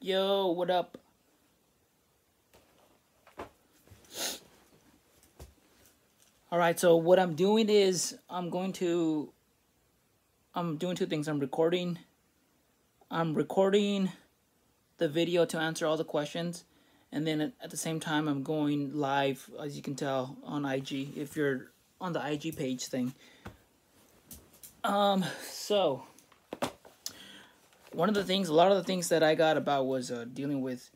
Yo, what up? All right, so what I'm doing is I'm doing two things. I'm recording the video to answer all the questions, and then at the same time I'm going live, as you can tell, on IG if you're on the IG page thing. So a lot of the things that I got about was dealing with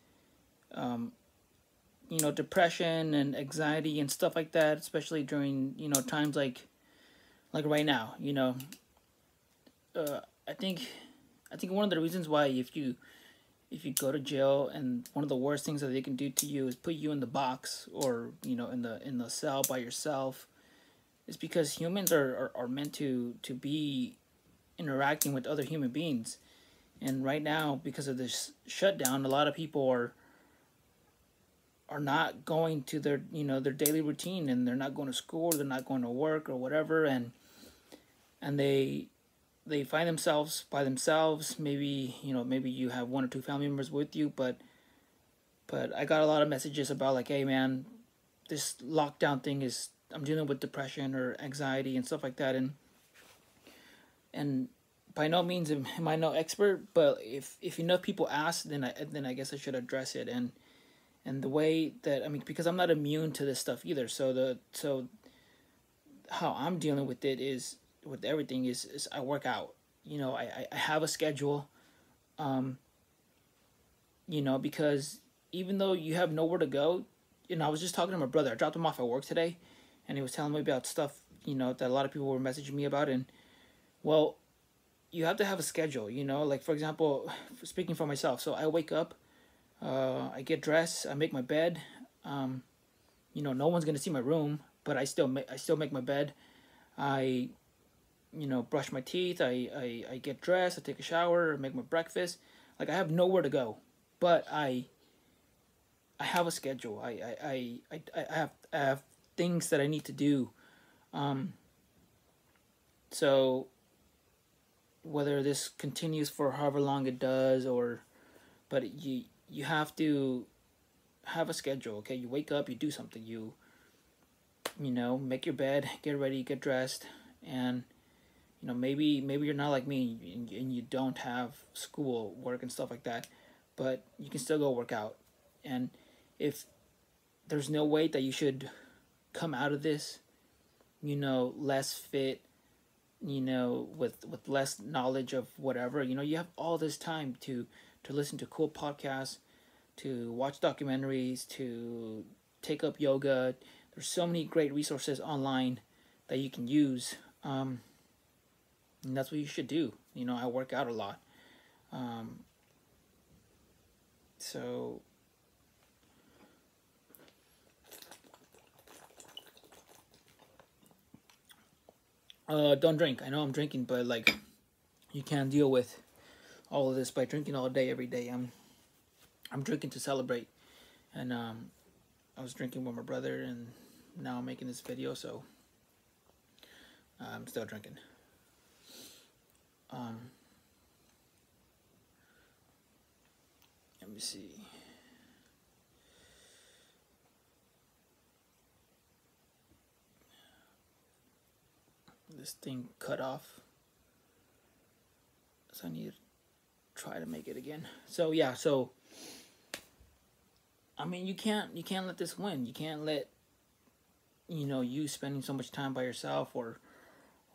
depression and anxiety and stuff like that, especially during times like right now. Uh, I think I think one of the reasons why if you go to jail, and one of the worst things that they can do to you is put you in the box, or in the cell by yourself, is because humans are meant to be interacting with other human beings. And right now, because of this shutdown, a lot of people are not going to their daily routine, and they're not going to school, they're not going to work or whatever, and they find themselves by themselves. Maybe you have one or two family members with you, but I got a lot of messages about, like, hey man, this lockdown thing is, I'm dealing with depression or anxiety and stuff like that. And by no means am I no expert, but if enough people ask, then I guess I should address it. And the way that, I mean, because I'm not immune to this stuff either, so how I'm dealing with it is, with everything, is I work out. I have a schedule. um because even though you have nowhere to go, I was just talking to my brother. I dropped him off at work today, and he was telling me about stuff that a lot of people were messaging me about. And, well, you have to have a schedule. Like, for example, speaking for myself, so I wake up, I get dressed, I make my bed. No one's gonna see my room, but I still make my bed. I brush my teeth. I get dressed. I take a shower. I make my breakfast. Like, I have nowhere to go, but I have a schedule. I have things that I need to do. So whether this continues for however long it does, but you have to have a schedule. Okay, you wake up, you do something. Make your bed, get ready, get dressed, and maybe you're not like me, and you don't have school, work, and stuff like that, but you can still go work out. And if there's no way that you should come out of this, less fit, with less knowledge of whatever, you have all this time to listen to cool podcasts, to watch documentaries, to take up yoga. There's so many great resources online that you can use. And that's what you should do. I work out a lot. So don't drink. I know I'm drinking, but, like, you can't deal with all of this by drinking all day every day. I'm drinking to celebrate, and I was drinking with my brother, and now I'm making this video, so I'm still drinking. Let me see. This thing cut off, so I need to try to make it again. So yeah, I mean, you can't let this win. You can't let you spending so much time by yourself, or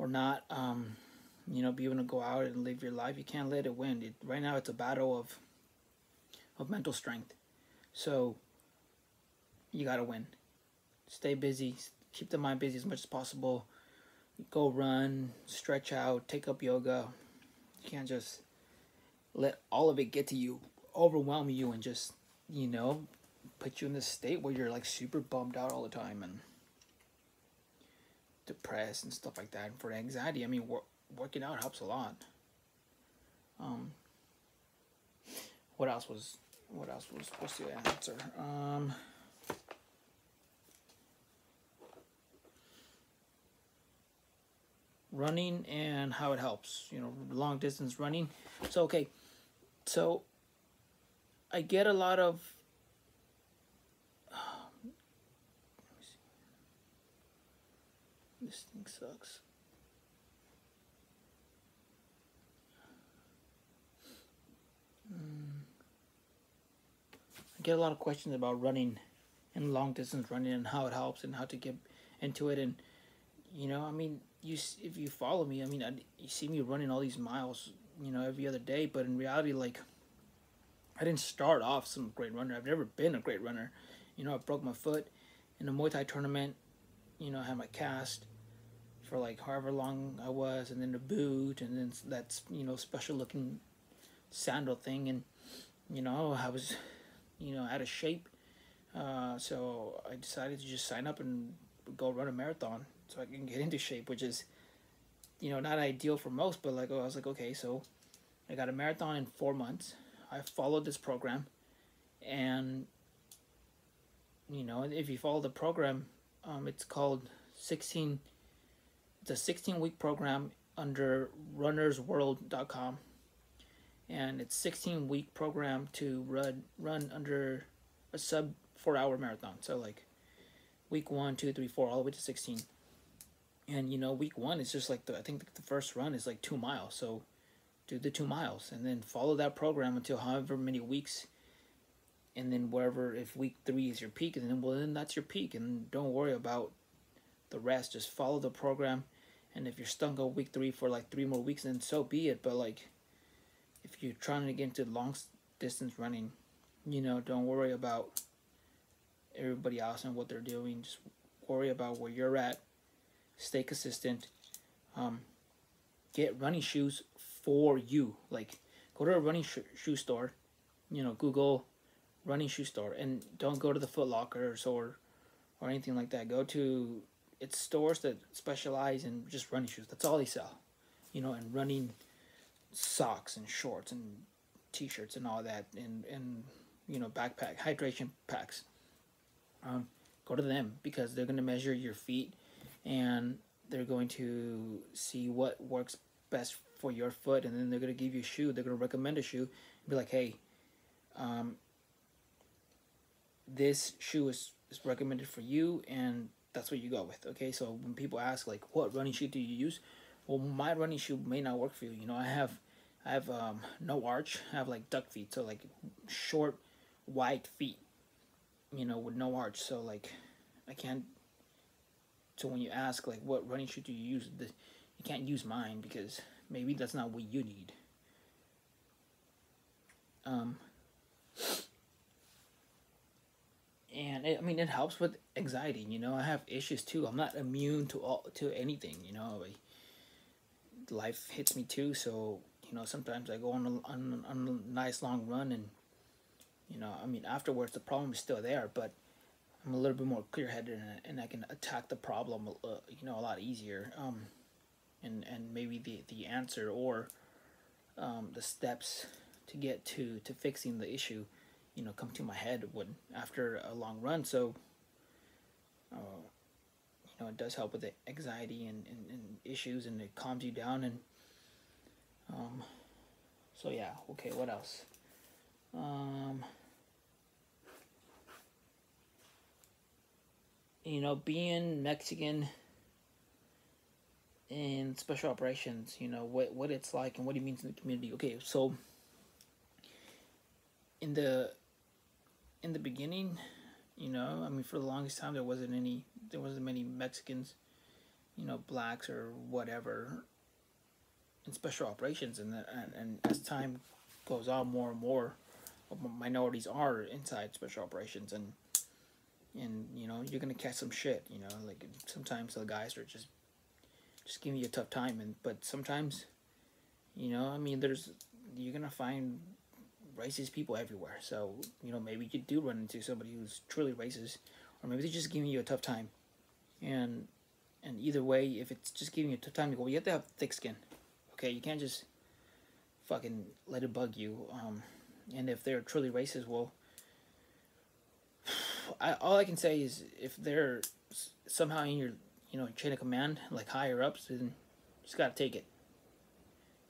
not be able to go out and live your life. You can't let it win. Right now it's a battle of mental strength. So you gotta win. Stay busy. Keep the mind busy as much as possible. Go run, stretch out, take up yoga. You can't just let all of it get to you, overwhelm you, and just put you in this state where you're, like, super bummed out all the time and depressed and stuff like that. And for anxiety, I mean, working out helps a lot. What else was supposed to answer? Running and how it helps. Long distance running. So, okay, so I get a lot of this thing sucks. I get a lot of questions about running and long distance running and how it helps and how to get into it. And I mean, if you follow me, I mean, you see me running all these miles, every other day. But in reality, like, I didn't start off some great runner. I've never been a great runner. I broke my foot in a Muay Thai tournament. I had my cast for like however long I was, and then the boot, and then that's special looking sandal thing, and I was out of shape, so I decided to just sign up and go run a marathon so I can get into shape, which is not ideal for most, but like I was like, okay, so I got a marathon in 4 months. I followed this program, and if you follow the program, it's called 16. It's a 16-week program under runnersworld.com, and it's 16-week program to run under a sub 4 hour marathon. So like week 1, 2, 3, 4, all the way to 16. And week 1 is just like I think the first run is like 2 miles. So do the 2 miles and then follow that program until however many weeks. And then wherever, if week 3 is your peak, and then that's your peak, and don't worry about the rest. Just follow the program. And if you're stuck on week 3 for like 3 more weeks, then so be it. But like, if you're trying to get into long distance running, don't worry about everybody else and what they're doing. Just worry about where you're at. Stay consistent. Get running shoes for you. Like, go to a running shoe store. Google running shoe store, and don't go to the Foot Lockers or anything like that. Go to stores that specialize in just running shoes. That's all they sell. And running socks and shorts and t-shirts and all that, and backpack hydration packs. Go to them, because they're going to measure your feet, and they're going to see what works best for your foot, and then they're going to give you a shoe. They're going to recommend a shoe and be like, hey, this shoe is recommended for you, and that's what you go with. Okay, so when people ask like, what running shoe do you use? Well, my running shoe may not work for you. I have no arch. I have like duck feet, so like short, wide feet, with no arch. So like, I can't. So when you ask like, what running shoe do you use? You can't use mine, because maybe that's not what you need. And it helps with anxiety. I have issues too. I'm not immune to anything. Life hits me too. So sometimes I go on a nice long run, and afterwards the problem is still there, but I'm a little bit more clear-headed, and I can attack the problem a lot easier. And maybe the answer, or the steps to get to fixing the issue, come to my head after a long run. So it does help with the anxiety and issues, and it calms you down. And so yeah, okay, what else? Being Mexican in special operations, what it's like and what it means in the community. Okay, so in the beginning, for the longest time there wasn't many Mexicans, blacks or whatever, in special operations, and as time goes on, more and more minorities are inside special operations, and you're gonna catch some shit, like sometimes the guys are just giving you a tough time, but sometimes, you're gonna find racist people everywhere. So maybe you do run into somebody who's truly racist, or maybe they're just giving you a tough time, and either way, if it's just giving you a tough time, you have to have thick skin. Okay, you can't just fucking let it bug you. And if they're truly racist, well, all I can say is, if they're somehow in your chain of command, like higher ups, then you just gotta take it.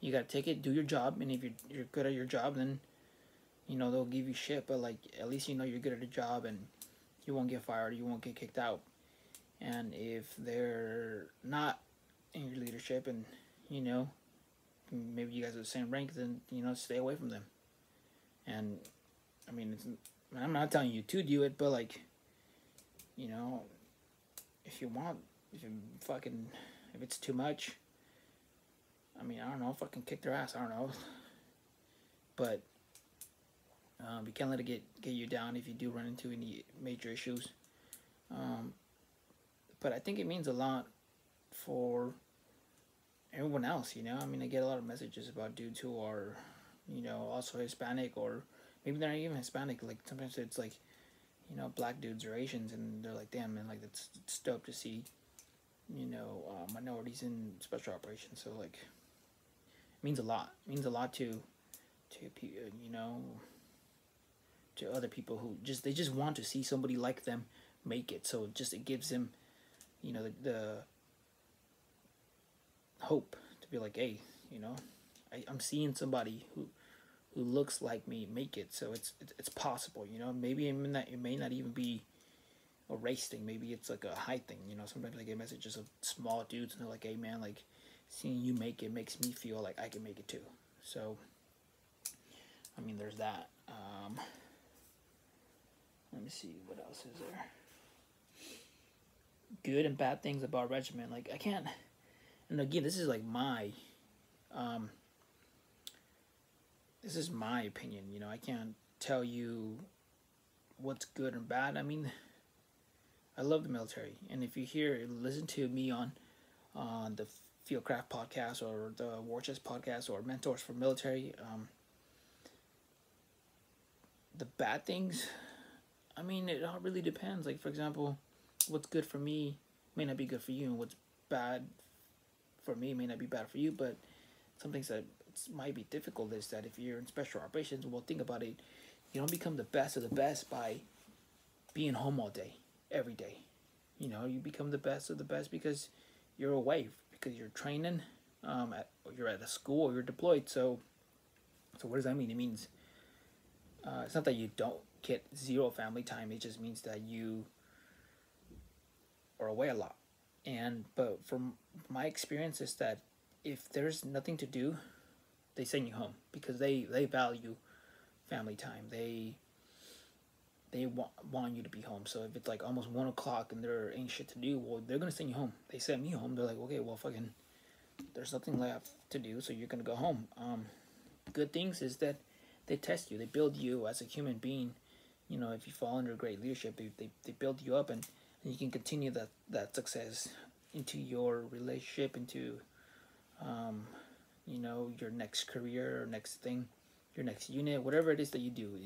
You gotta take it, do your job, and if you're good at your job, then they'll give you shit, but like at least you're good at a job and you won't get fired, you won't get kicked out. And if they're not in your leadership, and you know maybe you guys are the same rank, then stay away from them. And I mean, I'm not telling you to do it, but like, you know, if you want, if you fucking, if it's too much, I mean, I don't know, fucking kick their ass. I don't know, but you can't let it get you down if you do run into any major issues. But I think it means a lot for everyone else. I mean, I get a lot of messages about dudes who are, also Hispanic, or maybe they're not even Hispanic. Like sometimes it's like, black dudes or Asians, and they're like, damn man, like it's dope to see, minorities in special operations. So like, it means a lot. It means a lot to to other people who they just want to see somebody like them make it. So it gives them, the hope to be like, hey, I'm seeing somebody who looks like me make it. So it's possible. Maybe it may not even be a race thing. Maybe it's like a height thing. Sometimes I get messages of small dudes and they're like, hey man, like seeing you make it makes me feel like I can make it too. So I mean, there's that. Let me see, what else is there? Good and bad things about regiment. Like I can't, and again, this is like this is my opinion. I can't tell you what's good and bad. I mean, I love the military, and if you listen to me on the Fieldcraft podcast or the War Chest podcast or Mentors for Military, the bad things, I mean, it all really depends. Like, for example, what's good for me may not be good for you, and what's bad for me may not be bad for you. But some things that might be difficult is that if you're in special operations, well, think about it. You don't become the best of the best by being home all day, every day. You become the best of the best because you're away, because you're training, you're at a school, or you're deployed. So what does that mean? It means it's not that you don't get zero family time. It just means that you are away a lot. But from my experience is that if there's nothing to do, they send you home because they value family time. They want you to be home. So if it's like almost 1 o'clock and there ain't shit to do, well, they're gonna send you home. They send me home. They're like, okay, well, fucking, there's nothing left to do, so you're gonna go home. Good things is that they test you. They build you as a human being. If you fall under great leadership, they build you up, and you can continue that success into your relationship, into your next career or next thing, your next unit, whatever it is that you do.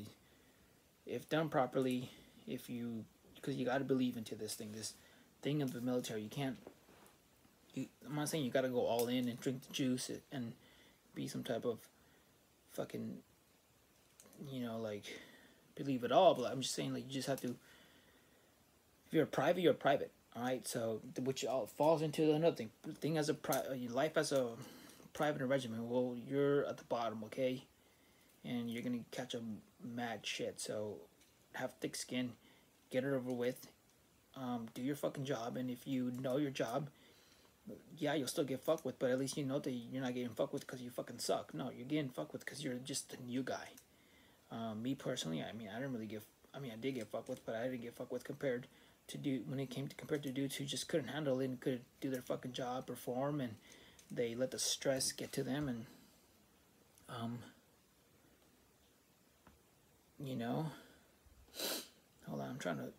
If done properly, because you got to believe into this thing of the military. I'm not saying you got to go all in and drink the juice and be some type of fucking, like, believe it all, but I'm just saying, like, you just have to, if you're a private, you're a private, all right? So which all falls into another thing as life as a private in a regiment. Well, you're at the bottom, okay, and you're gonna catch a mad shit. So have thick skin, get it over with, do your fucking job. And if you know your job, yeah, you'll still get fucked with, but at least you know that you're not getting fucked with because you fucking suck. No, you're getting fucked with because you're just a new guy. Me personally, I mean, I did get fucked with, but I didn't get fucked with compared to dudes who just couldn't handle it and couldn't do their fucking job, perform, and they let the stress get to them, and hold on, I'm trying to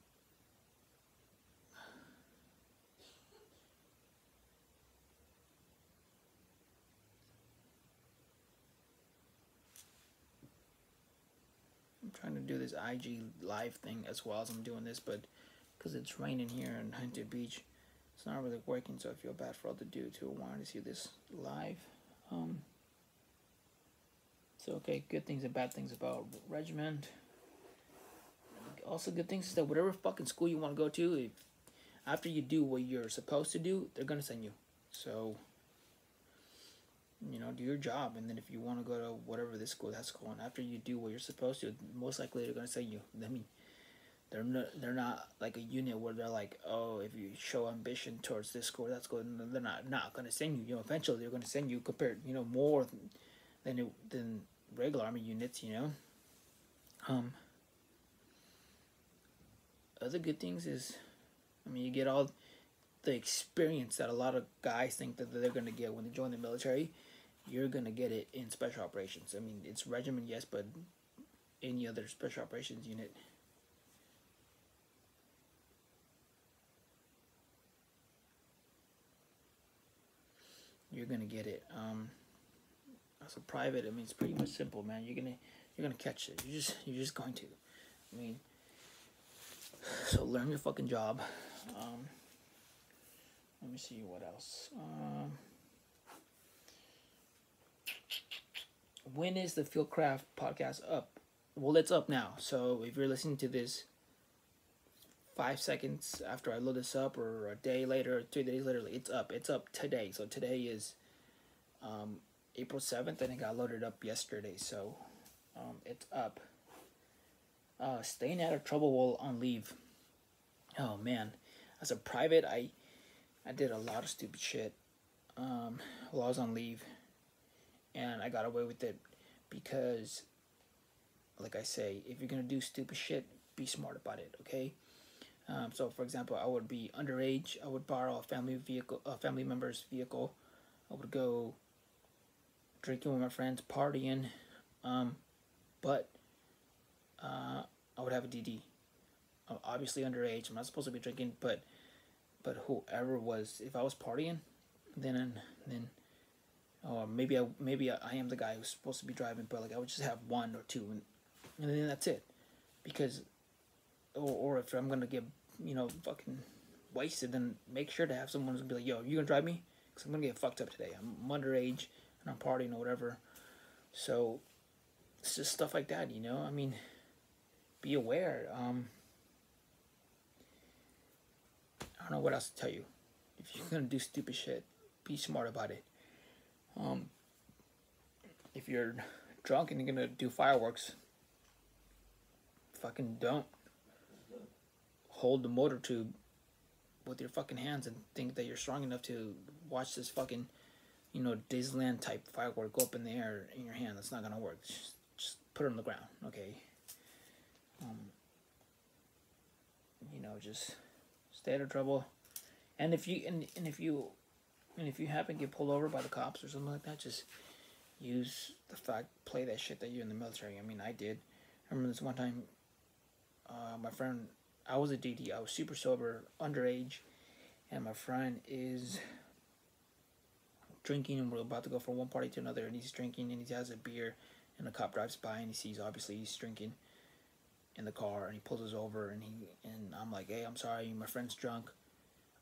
do this IG live thing as well as I'm doing this, but because it's raining here in Huntington Beach, it's not really working, so I feel bad for all the dudes who wanted to see this live. So, okay, good things and bad things about regiment. Also, good things is that whatever fucking school you want to go to, after you do what you're supposed to do, they're going to send you. So, do your job, and then if you want to go to whatever this school, that school, and after you do what you're supposed to, most likely they're gonna say you. I mean, they're not like a unit where they're like, oh, if you show ambition towards this school, that school, they're not gonna send you. Eventually they're gonna send you compared, more than regular army units. Other good things is, you get all the experience that a lot of guys think that they're gonna get when they join the military. You're gonna get it in special operations. It's regiment, yes, but any other special operations unit. You're gonna get it. As a private, it's pretty much simple, man. You're gonna catch it. You're just going to. So learn your fucking job. Let me see what else. When is the Fieldcraft podcast up? Well, it's up now. So if you're listening to this 5 seconds after I load this up, or a day later, or 2 days later, it's up. It's up today. So today is April 7th, and it got loaded up yesterday. So it's up. Staying out of trouble while on leave. Oh man, as a private, I did a lot of stupid shit while I was on leave, and I got away with it because, like I say, if you're gonna do stupid shit, be smart about it. Okay. So, for example, I would be underage. I would borrow a family member's vehicle. I would go drinking with my friends, partying, but I would have a DD. I'm obviously underage. I'm not supposed to be drinking, but whoever was, if I was partying, then or maybe I am the guy who's supposed to be driving, but like I would just have one or two, and then that's it, because or if I'm gonna get fucking wasted, then make sure to have someone who's gonna be like, yo, you gonna drive me? Because I'm gonna get fucked up today. I'm underage and I'm partying or whatever. So it's just stuff like that, be aware. I don't know what else to tell you. If you're gonna do stupid shit, be smart about it. If you're drunk and you're gonna do fireworks, fucking don't hold the motor tube with your fucking hands and think that you're strong enough to watch this fucking, Disneyland type firework go up in the air in your hand. That's not gonna work. Just put it on the ground, okay? Just stay out of trouble. And if you happen to get pulled over by the cops or something like that, just play that shit that you're in the military. I did. I remember this one time, my friend, I was a DD. I was super sober, underage, and my friend is drinking, and we're about to go from one party to another, and he's drinking, and he has a beer, and the cop drives by, and he sees, obviously, he's drinking in the car, and he pulls us over, and I'm like, hey, I'm sorry, my friend's drunk.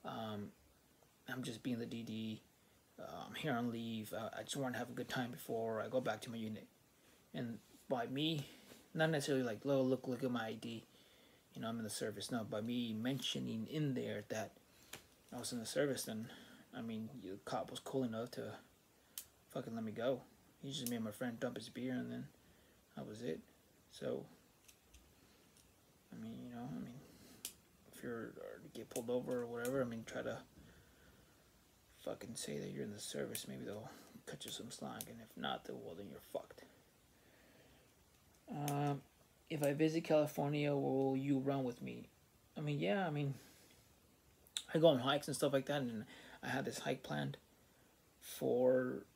I'm just being the DD. I'm here on leave. I just want to have a good time before I go back to my unit. And by me, not necessarily like, look at my ID, I'm in the service. No, by me mentioning in there that I was in the service, then, the cop was cool enough to fucking let me go. He just made my friend dump his beer, and then that was it. So, if you're to get pulled over or whatever, try to fucking say that you're in the service. Maybe they'll cut you some slack, and if not, then you're fucked. If I visit California, will you run with me? Yeah, I go on hikes and stuff like that, and I had this hike planned for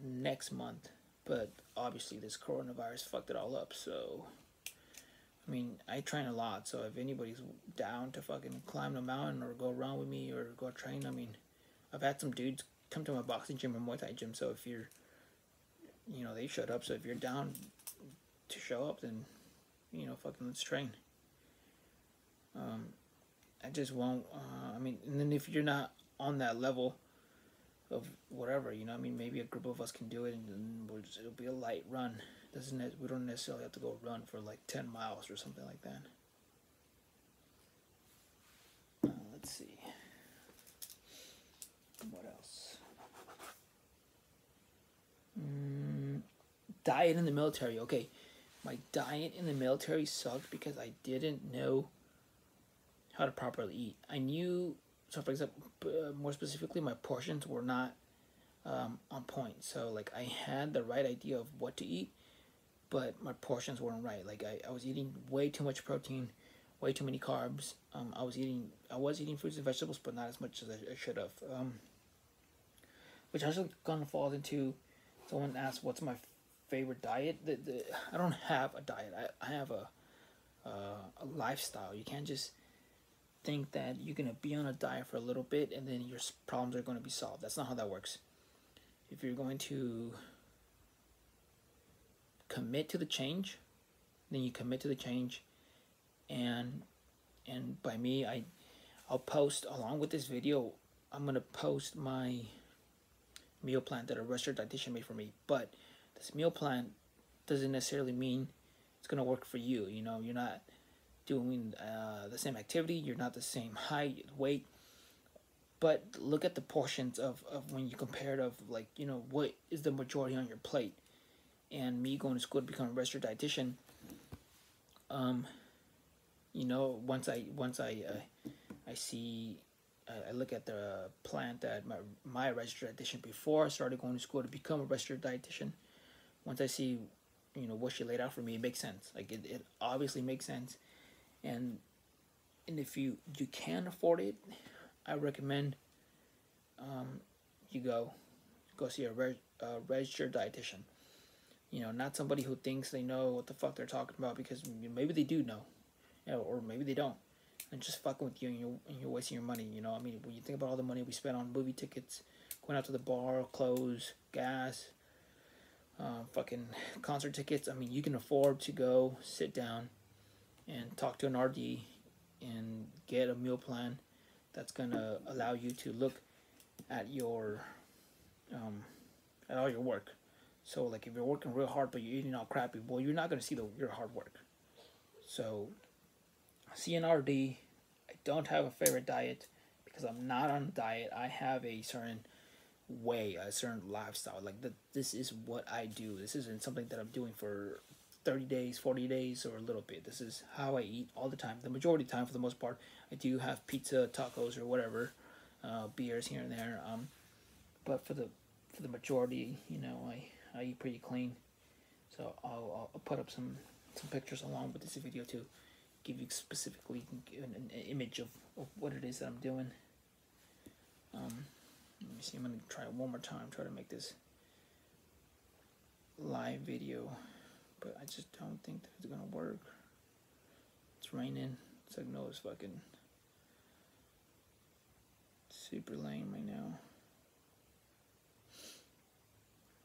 next month, but obviously this coronavirus fucked it all up, so I train a lot, so if anybody's down to fucking climb the mountain or go around with me or go train, I've had some dudes come to my boxing gym or Muay Thai gym, so if you're, they showed up, so if you're down to show up, then, fucking let's train. I just won't, and then if you're not on that level of whatever, maybe a group of us can do it, and it'll be a light run. We don't necessarily have to go run for like 10 miles or something like that. Let's see. What else? Diet in the military. Okay, my diet in the military sucked because I didn't know how to properly eat. I knew, so for example, more specifically, my portions were not on point. So like I had the right idea of what to eat, but my portions weren't right. Like I was eating way too much protein, way too many carbs. I was eating fruits and vegetables, but not as much as I should have. Which actually kind of falls into, someone asked what's my favorite diet. I don't have a diet. I have a lifestyle. You can't just think that you're gonna be on a diet for a little bit and then your problems are gonna be solved. That's not how that works. If you're going to commit to the change, then you commit to the change. And by me, I'll post along with this video. I'm gonna post my meal plan that a registered dietitian made for me. But this meal plan doesn't necessarily mean it's gonna work for you. You know, you're not doing the same activity, you're not the same height, weight, but look at the portions of when you compare it, of like, you know, what is the majority on your plate. And me going to school to become a registered dietitian, you know, once I see, I look at the plan that my registered dietitian, before I started going to school to become a registered dietitian, once I see, you know, what she laid out for me, it makes sense. Like it obviously makes sense. And if you can afford it, I recommend you go see a registered dietitian. You know, not somebody who thinks they know what the fuck they're talking about, because maybe they do know, you know, or maybe they don't, and just fucking with you, and you're wasting your money. You know, I mean, when you think about all the money we spend on movie tickets, going out to the bar, clothes, gas, fucking concert tickets. I mean, you can afford to go sit down and talk to an RD and get a meal plan that's gonna allow you to look at your at all your work. So like if you're working real hard but you're eating all crappy, well, you're not gonna see your hard work. So see an RD. I don't have a favorite diet because I'm not on a diet. I have a certain way, a certain lifestyle. Like this is what I do. This isn't something that I'm doing for 30 days, 40 days, or a little bit. This is how I eat all the time. The majority of the time, for the most part, I do have pizza, tacos, or whatever, beers here and there. But for the majority, you know, I eat pretty clean. So I'll put up some pictures along with this video to give you specifically an image of what it is that I'm doing. Let me see. I'm gonna try it one more time. Try to make this live video. But I just don't think that it's gonna work. It's raining. It's like, no, it's fucking super lame right now.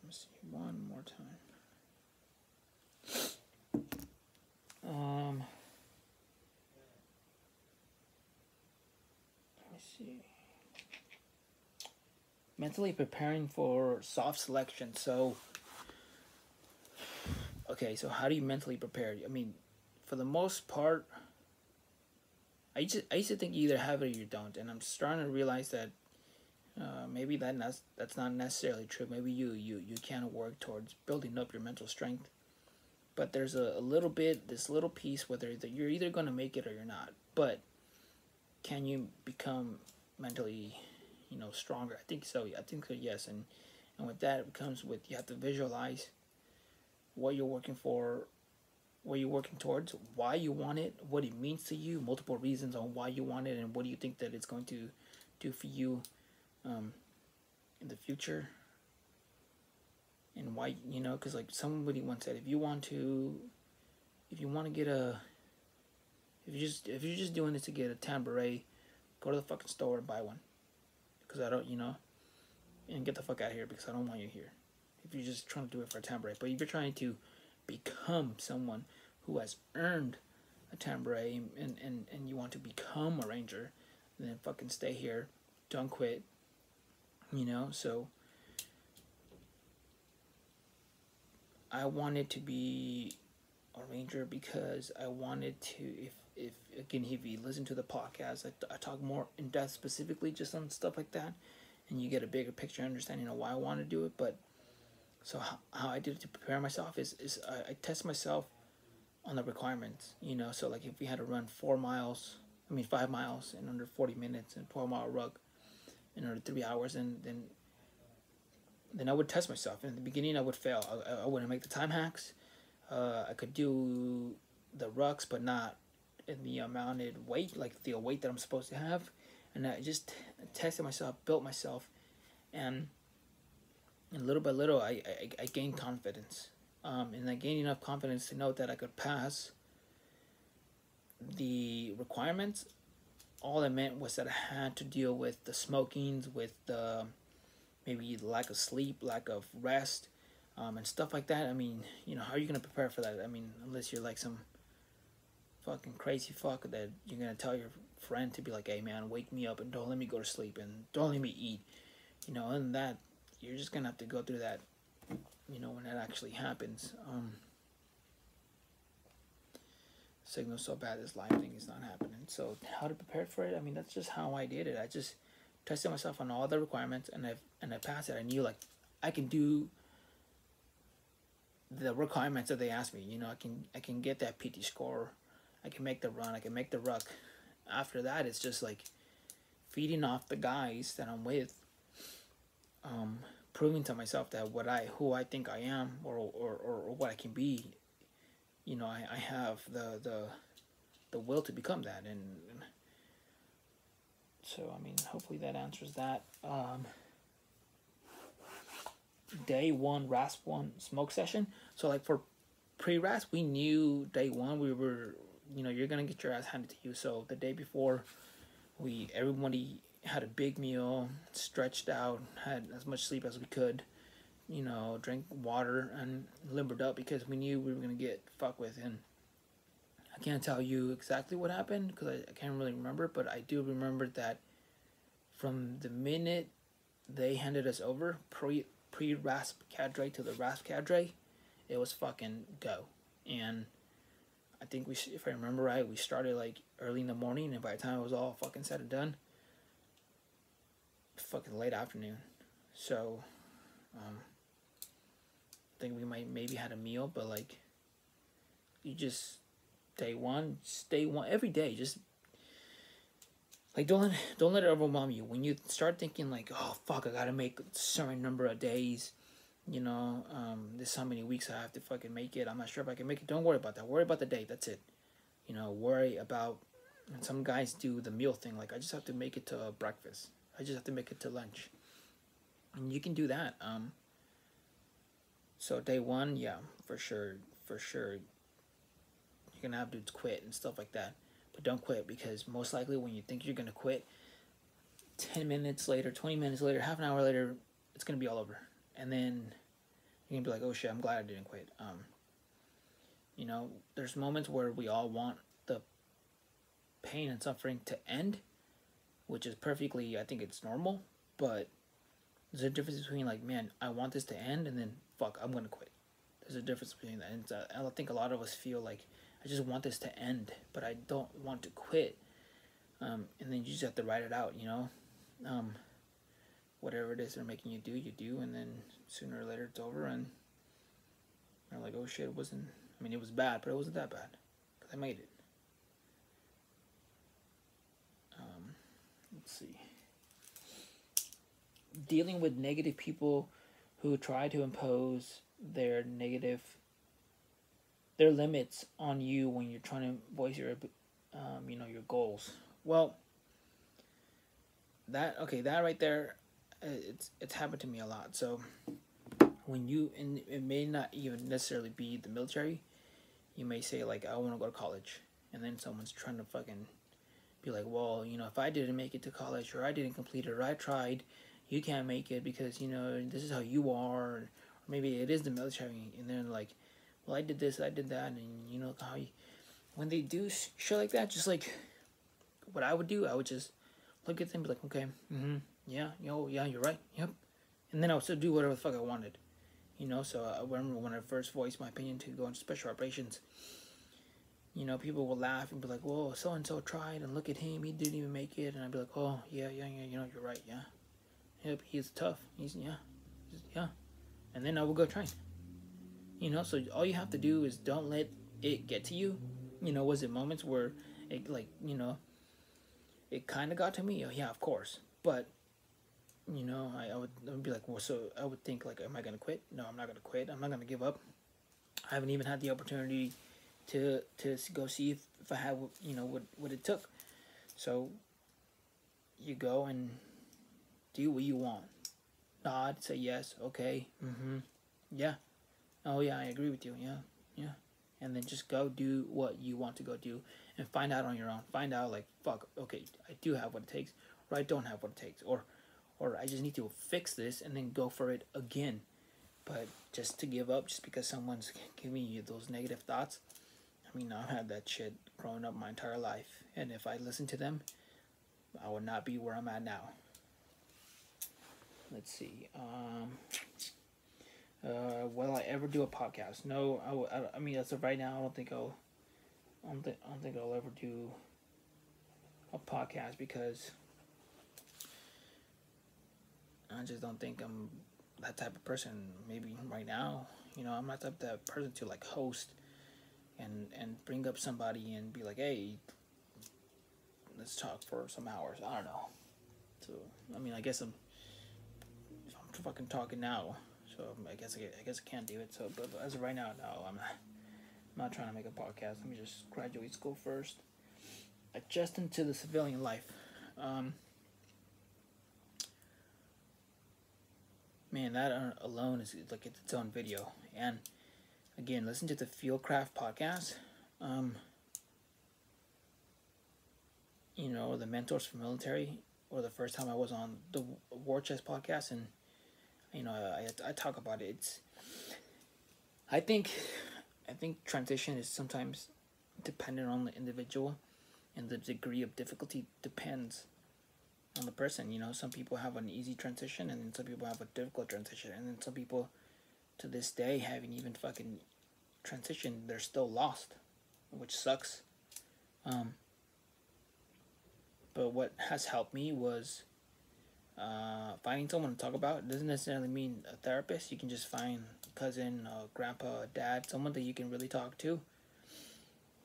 Let me see one more time. Let me see. Mentally preparing for soft selection. So okay, so how do you mentally prepare? I mean, for the most part, I used to think you either have it or you don't, and I'm starting to realize that maybe that's not necessarily true. Maybe you can work towards building up your mental strength, but there's a little bit, this little piece, whether you're either going to make it or you're not. But can you become mentally, you know, stronger? I think so. I think so. Yes, and with that it comes with, you have to visualize what you're working for, what you're working towards, why you want it, what it means to you, multiple reasons on why you want it, and what do you think that it's going to do for you in the future, and why, you know, because like somebody once said, if you want to get if you're just doing this to get a tambourine, go to the fucking store and buy one, because I don't, you know, and get the fuck out of here, because I don't want you here. If you're just trying to do it for a tambourine. But if you're trying to become someone who has earned a tambourine, and you want to become a ranger, then fucking stay here. Don't quit. You know, so I wanted to be a ranger because I wanted to, if again, if you listen to the podcast, I talk more in depth specifically just on stuff like that, and you get a bigger picture understanding of why I want to do it. But So how I did it to prepare myself is I test myself on the requirements, you know. So like if we had to run 4 miles, I mean 5 miles in under 40 minutes and 12-mile rug in under 3 hours, and then I would test myself. In the beginning, I would fail. I wouldn't make the time hacks. I could do the rucks, but not in the amounted weight, like the weight that I'm supposed to have. And I just tested myself, built myself, and little by little, I gained confidence. And I gained enough confidence to know that I could pass the requirements. All it meant was that I had to deal with the smokings, with the maybe lack of sleep, lack of rest, and stuff like that. I mean, you know, how are you gonna prepare for that? I mean, unless you're like some fucking crazy fuck that you're gonna tell your friend to be like, "Hey man, wake me up and don't let me go to sleep and don't let me eat," you know, and that you're just gonna have to go through that, you know, when that actually happens. Signal so bad this live thing is not happening. So how to prepare for it? I mean, that's just how I did it. I just tested myself on all the requirements, and I passed it. I knew like I can do the requirements that they asked me. You know, I can get that PT score. I can make the run. I can make the ruck. After that, it's just like feeding off the guys that I'm with, proving to myself that who I think I am, or what I can be. You know, I have the will to become that, and so I mean, hopefully that answers that. Day one rasp one smoke session. So like for pre-rasp, we knew day one we were, you know, you're gonna get your ass handed to you. So the day before, everybody had a big meal, stretched out, had as much sleep as we could, you know, drank water and limbered up because we knew we were gonna get fucked with. And I can't tell you exactly what happened because I can't really remember, but I do remember that from the minute they handed us over pre-rasp cadre to the rasp cadre, it was fucking go. And I think if I remember right, we started like early in the morning, and by the time it was all fucking said and done, fucking late afternoon. So, I think we might maybe had a meal, but like, you just day one every day. Just like don't let it overwhelm you. When you start thinking like, oh fuck, I gotta make a certain number of days. You know, this how many weeks I have to fucking make it. I'm not sure if I can make it. Don't worry about that. Worry about the day. That's it. You know, worry about. And some guys do the meal thing. Like I just have to make it to breakfast. I just have to make it to lunch. And you can do that. So day one, yeah, for sure, you're gonna have to quit and stuff like that. But don't quit, because most likely when you think you're gonna quit, 10 minutes later, 20 minutes later, half an hour later, it's gonna be all over. And then you're gonna be like, oh shit, I'm glad I didn't quit. You know, there's moments where we all want the pain and suffering to end, which is perfectly, I think it's normal, but there's a difference between like, man, I want this to end, and then fuck, I'm gonna quit. There's a difference between that, and I think a lot of us feel like, I just want this to end, but I don't want to quit. And then you just have to write it out, you know. Whatever it is they're making you do, and then sooner or later it's over, and you're like, oh shit, it wasn't. I mean, it was bad, but it wasn't that bad because I made it. Let's see. Dealing with negative people who try to impose their limits on you when you're trying to voice your, you know, your goals. Well, that right there, it's happened to me a lot. So when and it may not even necessarily be the military, you may say like, I want to go to college, and then someone's trying to fucking be like, well, you know, if I didn't make it to college, or I didn't complete it, or I tried, you can't make it because, you know, this is how you are, or maybe it is the military, and then like, well, I did this, I did that, and you know how when they do shit like that, just like what I would do, I would just look at them and be like, okay, yeah, yeah, you're right, yep, and then I would still do whatever the fuck I wanted, you know. So I remember when I first voiced my opinion to go into special operations, you know, people will laugh and be like, whoa, so and so tried, and look at him, he didn't even make it, and I'd be like, oh yeah, you know, you're right, yeah, yep, he's tough, yeah, and then I will go train. So all you have to do is don't let it get to you. Was it moments where it it kind of got to me? Oh, yeah, of course. But I would be like, well, so I would think like, am I gonna quit? No, I'm not gonna quit. I'm not gonna give up. I haven't even had the opportunity to go see if I had what it took. So you go and do what you want. Nod, say yes, okay, yeah, oh yeah, I agree with you, yeah, yeah, and then just go do what you want to go do, and find out on your own. Find out like, fuck, okay, I do have what it takes, or I don't have what it takes, or I just need to fix this, and then go for it again. But just to give up just because someone's giving you those negative thoughts, I mean, I've had that shit growing up my entire life, and if I listened to them, I would not be where I'm at now. Let's see. Will I ever do a podcast? No, I mean, as of right now, I don't think I'll ever do a podcast because I just don't think I'm that type of person. Maybe right now, I'm not that type of person to like host and bring up somebody and be like, hey, let's talk for some hours. I don't know. So I mean, I guess I'm fucking talking now. So I guess I can't do it. So but as of right now, no, I'm not trying to make a podcast. Let me just graduate school first. Adjust into the civilian life. Man, that alone is like its own video. And again, listen to the Fieldcraft podcast. Or the Mentors for Military, or the first time I was on the War Chest podcast, and I talk about it. I think transition is sometimes dependent on the individual, and the degree of difficulty depends on the person. Some people have an easy transition, and then some people have a difficult transition, and then some people to this day haven't even fucking transitioned. They're still lost, which sucks. But what has helped me was finding someone to talk about. It doesn't necessarily mean a therapist. You can just find a cousin, a grandpa, a dad, someone that you can really talk to.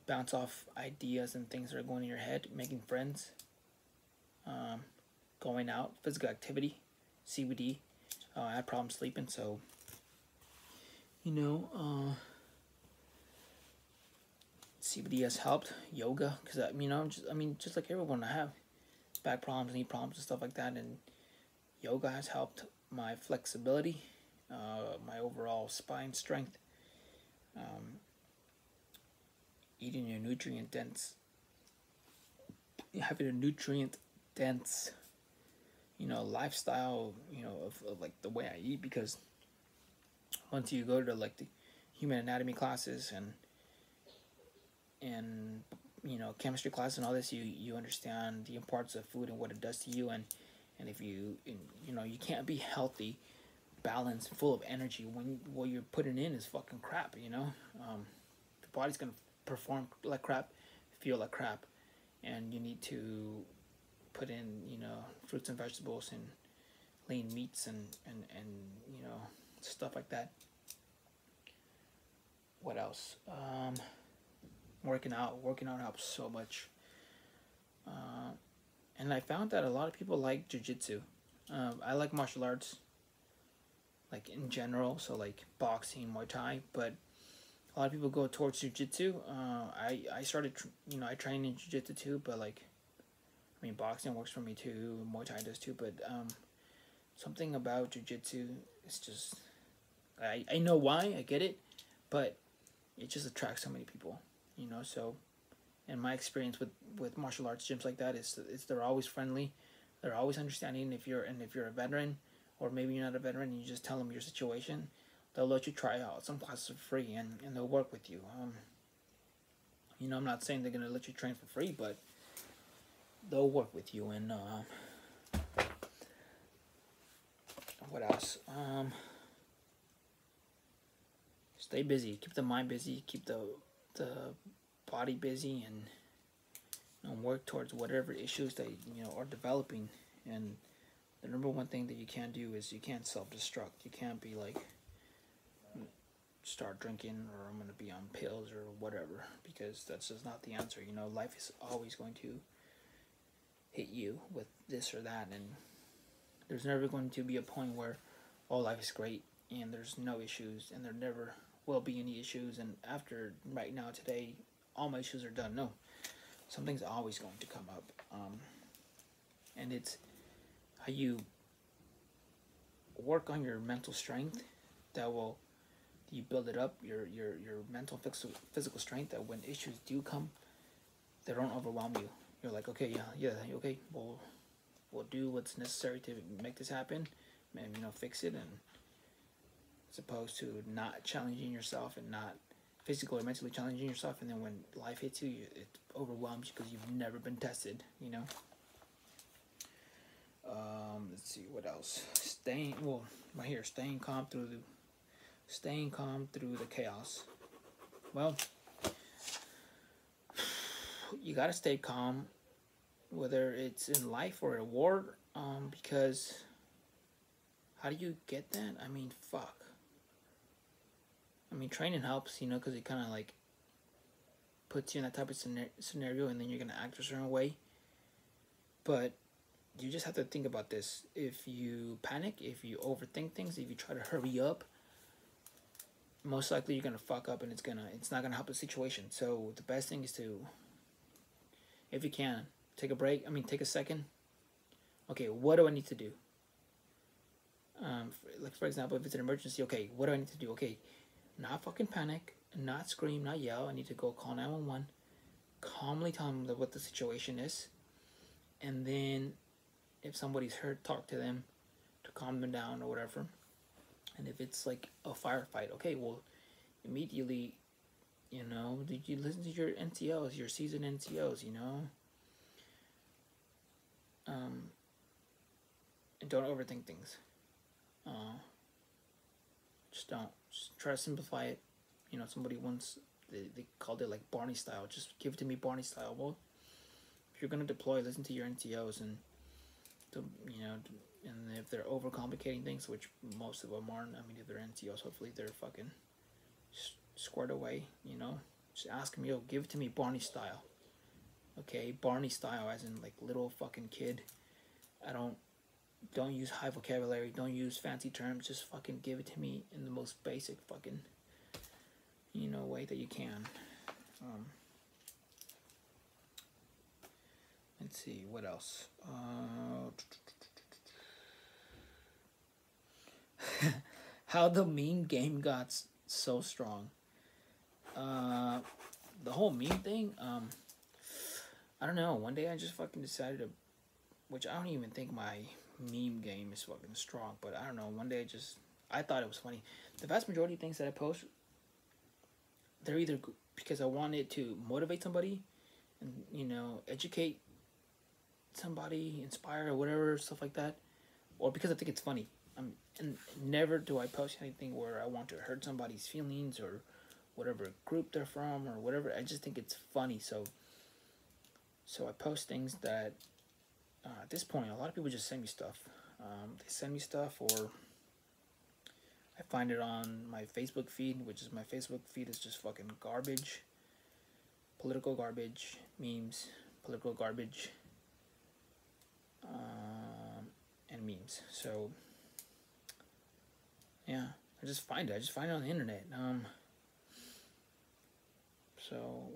Bounce off ideas and things that are going in your head. Making friends. Going out. Physical activity. CBD. I had problems sleeping, so CBD has helped. Yoga, because just like everyone, I have back problems, knee problems, and stuff like that, and yoga has helped my flexibility, my overall spine strength. Eating a nutrient dense, having a nutrient dense, lifestyle, of like the way I eat, because once you go to like the human anatomy classes and chemistry class and all this, you understand the importance of food and what it does to you, and if you can't be healthy, balanced, full of energy when what you're putting in is fucking crap. The body's gonna perform like crap, feel like crap, and you need to put in fruits and vegetables and lean meats and stuff like that. What else? Working out helps so much. And I found that a lot of people like jiu-jitsu. I like martial arts, like in general, so like boxing, Muay Thai, but a lot of people go towards jiu-jitsu. I started, I train in jiu-jitsu too, but like, I mean, boxing works for me too, Muay Thai does too, but something about jiu-jitsu is just, I know why, I get it, but it just attracts so many people. So, and my experience with martial arts gyms like that is they're always friendly, they're always understanding. If you're a veteran, or maybe you're not a veteran, and you just tell them your situation, they'll let you try out some classes for free, and they'll work with you. I'm not saying they're gonna let you train for free, but they'll work with you. And what else? Stay busy, keep the mind busy, keep the body busy, and work towards whatever issues that are developing. And the number one thing that you can't do is you can't self-destruct. You can't be like, start drinking or I'm gonna be on pills or whatever, because that's just not the answer. You know, life is always going to hit you with this or that, and there's never going to be a point where all life is great and there's no issues, and there never will be any issues, and after right now today all my issues are done. No, something's always going to come up, and it's how you work on your mental strength that will, you build it up, your mental physical strength, that when issues do come, they don't overwhelm you. You're like, okay, yeah, okay, we'll do what's necessary to make this happen, and fix it, and as opposed to not challenging yourself and not physically or mentally challenging yourself, and then when life hits you, it overwhelms you because you've never been tested. Let's see what else. Right here, staying calm through the chaos. Well, you gotta stay calm, whether it's in life or at war, because how do you get that? I mean, fuck. I mean, training helps, because it kind of like puts you in that type of scenario, and then you're gonna act a certain way. But you just have to think about this. If you panic, if you overthink things, if you try to hurry up, most likely you're gonna fuck up, and it's not gonna help the situation. So the best thing is to, if you can, take a break. I mean, take a second. Okay, what do I need to do? For example, if it's an emergency, okay, what do I need to do? Okay, not fucking panic, not scream, not yell. I need to go call 911. Calmly tell them what the situation is, and then if somebody's hurt, talk to them to calm them down or whatever. And if it's like a firefight, okay, well, immediately, did you listen to your NCOs, your seasoned NCOs, and don't overthink things. Just don't. Just try to simplify it. Somebody once, they called it like Barney style. Just give it to me Barney style. Well, if you're going to deploy, listen to your NCOs, and and if they're overcomplicating things, which most of them aren't. I mean, if they're NCOs, hopefully they're fucking squared away. Just ask them, give it to me Barney style. Okay, Barney style, as in like little fucking kid. Don't use high vocabulary. Don't use fancy terms. Just fucking give it to me in the most basic fucking, way that you can. Let's see, what else? How the meme game got so strong. The whole meme thing, I don't know. One day I just fucking decided to, which I don't even think my meme game is fucking strong, but I don't know. One day I thought it was funny. The vast majority of things that I post, they're either because I wanted to motivate somebody and, educate somebody, inspire, or whatever, stuff like that, or because I think it's funny. And never do I post anything where I want to hurt somebody's feelings or whatever group they're from or whatever. I just think it's funny. So I post things that, at this point, a lot of people just send me stuff. They send me stuff, or I find it on my Facebook feed, which is my Facebook feed is just fucking garbage. Political garbage, memes, political garbage, and memes. So, yeah, I just find it on the internet. So,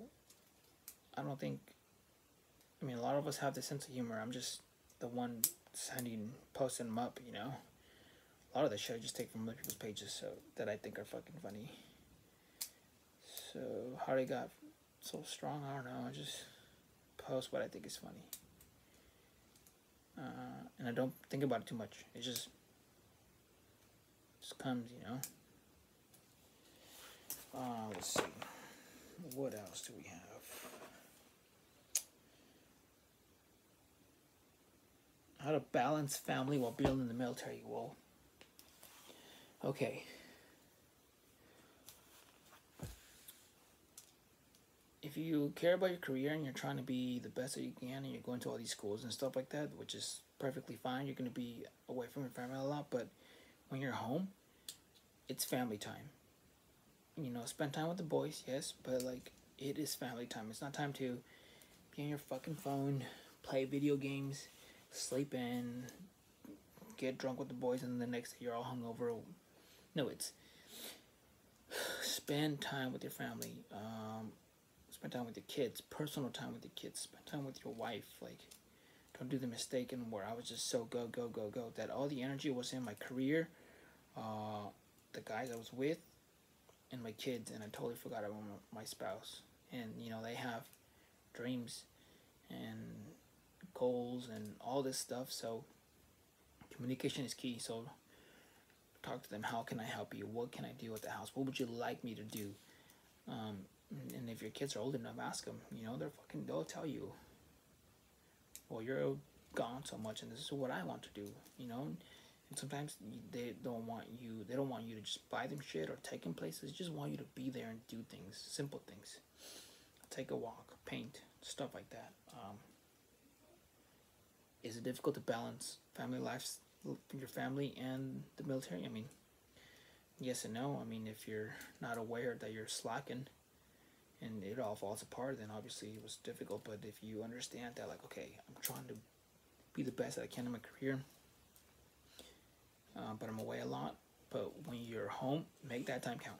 I don't think, I mean, a lot of us have this sense of humor. I'm just the one posting them up, A lot of that shit I just take from other people's pages, so that I think are fucking funny. So, how they got so strong, I don't know. I just post what I think is funny. And I don't think about it too much. It just comes, Let's see. What else do we have? How to balance family while being in the military. Well, okay. If you care about your career and you're trying to be the best that you can, and you're going to all these schools and stuff like that, which is perfectly fine, you're going to be away from your family a lot, but when you're home, it's family time. spend time with the boys, yes, but like it is family time. It's not time to be on your fucking phone, play video games, sleep in, get drunk with the boys, and then the next day you're all hungover. No, it's spend time with your family. Spend time with your kids, personal time with your kids, spend time with your wife. Like, don't do the mistake and where I was just so go, go, go, go, that all the energy was in my career, the guys I was with, and my kids, and I totally forgot about my spouse. And, they have dreams and goals and all this stuff, so communication is key. So talk to them. How can I help you? What can I do at the house? What would you like me to do? And if your kids are old enough, ask them. They'll tell you. Well, you're gone so much, and this is what I want to do. And sometimes they don't want you. They don't want you to just buy them shit or take them places. They just want you to be there and do things, simple things. Take a walk, paint, stuff like that. Is it difficult to balance family lives, your family, and the military? I mean, yes and no. I mean, if you're not aware that you're slacking and it all falls apart, then obviously it was difficult. But if you understand that, like, okay, I'm trying to be the best that I can in my career, but I'm away a lot. But when you're home, make that time count.